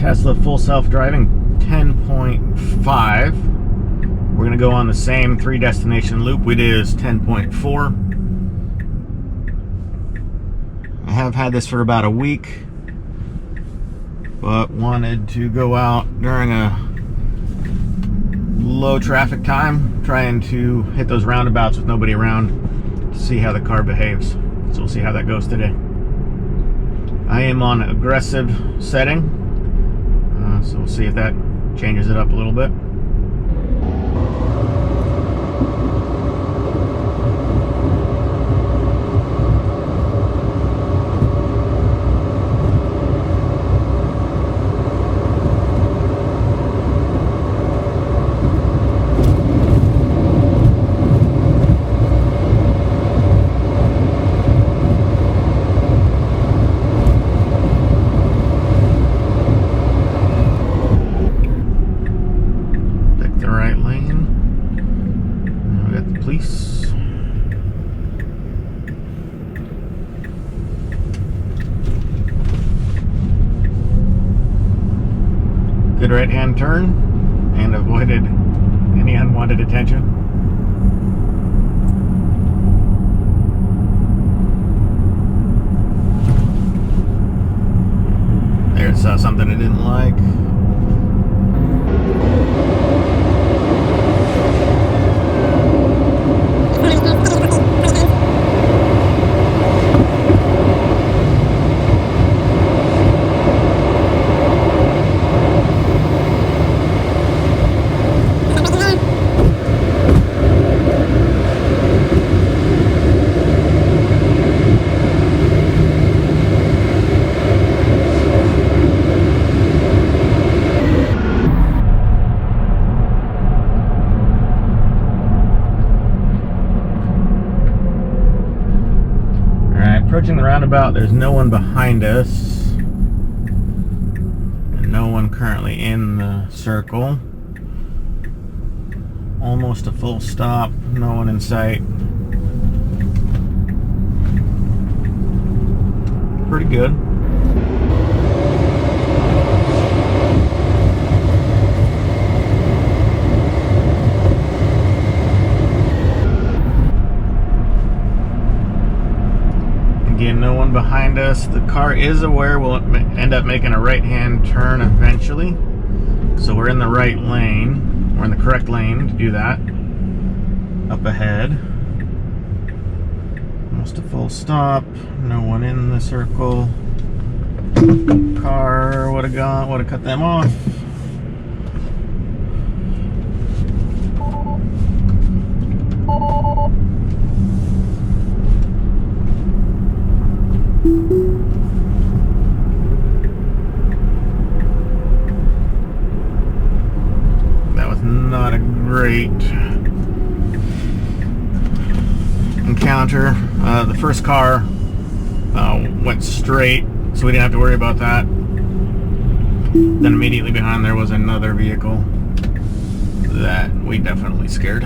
Tesla full self-driving 10.5. We're going to go on the same 3-destination loop. It is 10.4. I have had this for about a week, but wanted to go out during a low traffic time, trying to hit those roundabouts with nobody around to see how the car behaves. So we'll see how that goes today. I am on aggressive setting, so we'll see if that changes it up a little bit. Good right-hand turn and avoided any unwanted attention. There, it saw something it didn't like. Approaching the roundabout, there's no one behind us, and no one currently in the circle. Almost a full stop, no one in sight. Pretty good. Again, no one behind us. The car is aware we'll end up making a right-hand turn eventually. So we're in the right lane. We're in the correct lane to do that. Up ahead. Almost a full stop. No one in the circle. Car would have cut them off. That was not a great encounter. The first car went straight, so we didn't have to worry about that. Then immediately behind there was another vehicle that we definitely scared.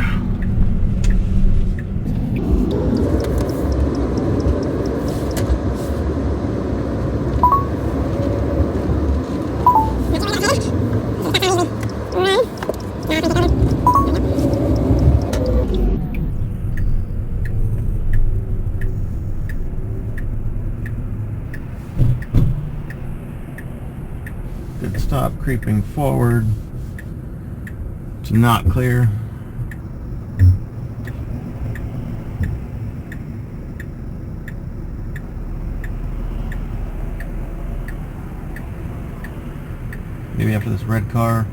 Good stop, creeping forward. It's not clear. Maybe after this red car.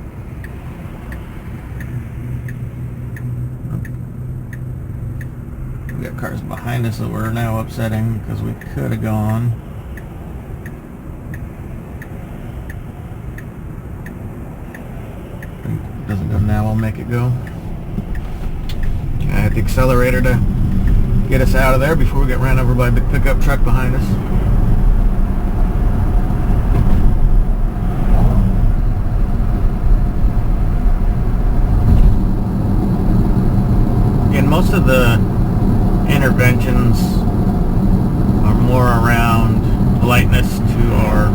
We got cars behind us that we're now upsetting because we could have gone. Doesn't go now, I'll make it go. I hit the accelerator to get us out of there before we get ran over by a big pickup truck behind us. Again, most of the interventions are more around politeness to our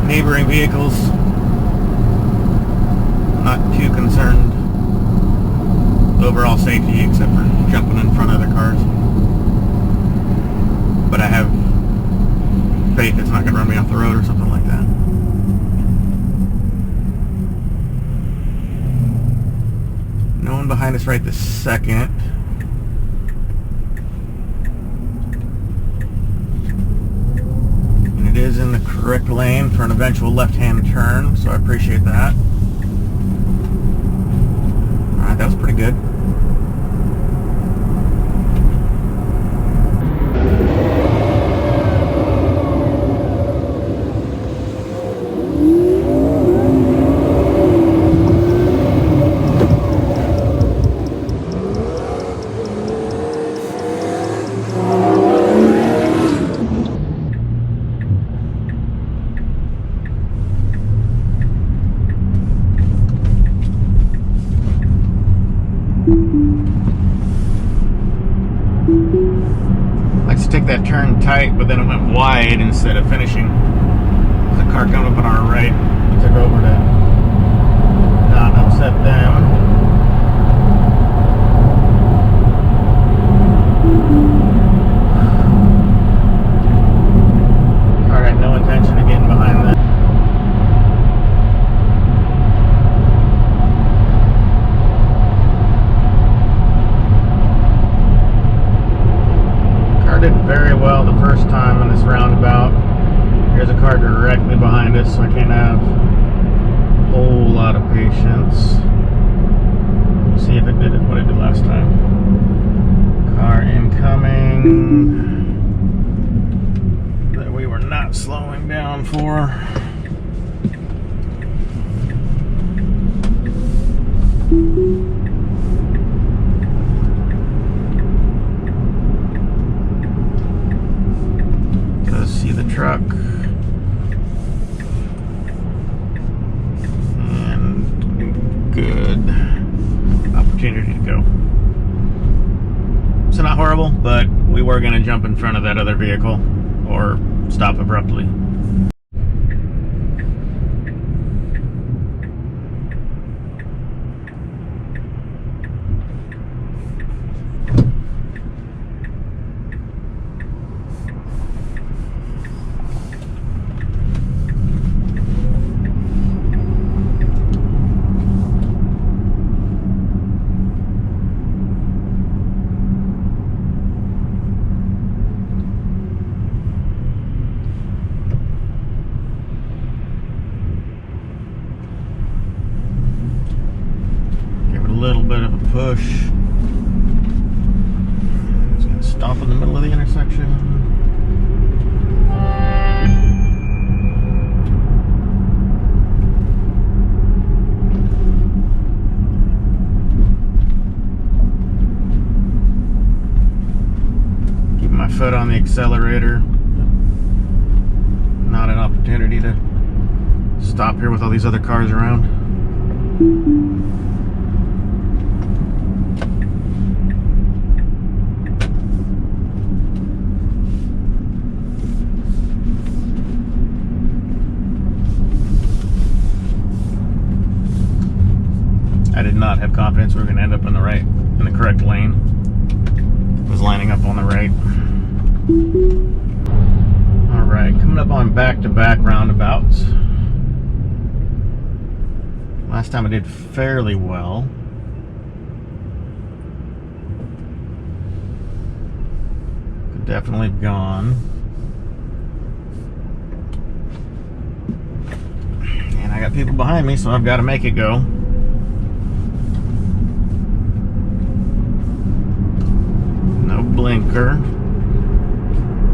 neighboring vehicles. Not too concerned with overall safety, except for jumping in front of other cars. But I have faith it's not going to run me off the road or something like that. No one behind us right this second. And it is in the correct lane for an eventual left-hand turn, so I appreciate that. Alright, that was pretty good. Likes to take that turn tight, but then it went wide instead of finishing. There's a car coming up on our right. We took over to not upset them. Car had no intention of getting behind that. Did very well the first time on this roundabout. Here's a car directly behind us, so I can't have a whole lot of patience. See if it did what it did last time. Car incoming that we were not slowing down for. See the truck and good opportunity to go. So not horrible, but we were going to jump in front of that other vehicle or stop abruptly. Little bit of a push. It's going to stop in the middle of the intersection. Keep my foot on the accelerator. Not an opportunity to stop here with all these other cars around. I did not have confidence we were going to end up in the correct lane. I was lining up on the right. All right, coming up on back-to-back roundabouts. Last time I did fairly well. Could definitely have gone. And I got people behind me, so I've got to make it go. No blinker,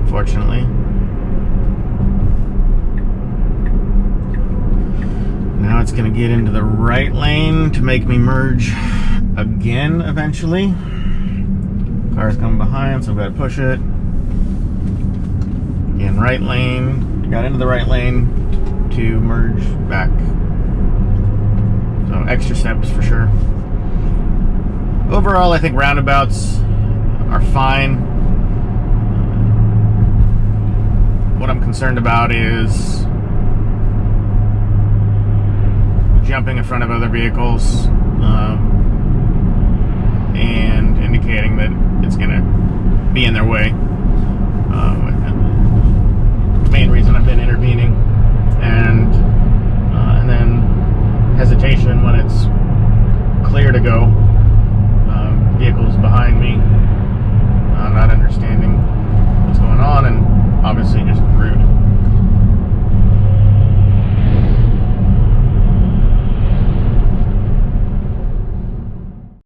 fortunately. Now it's going to get into the right lane to make me merge again eventually. Car's coming behind, so I've got to push it. Again, right lane. Got into the right lane to merge back. So extra steps for sure. Overall, I think roundabouts are fine. What I'm concerned about is jumping in front of other vehicles,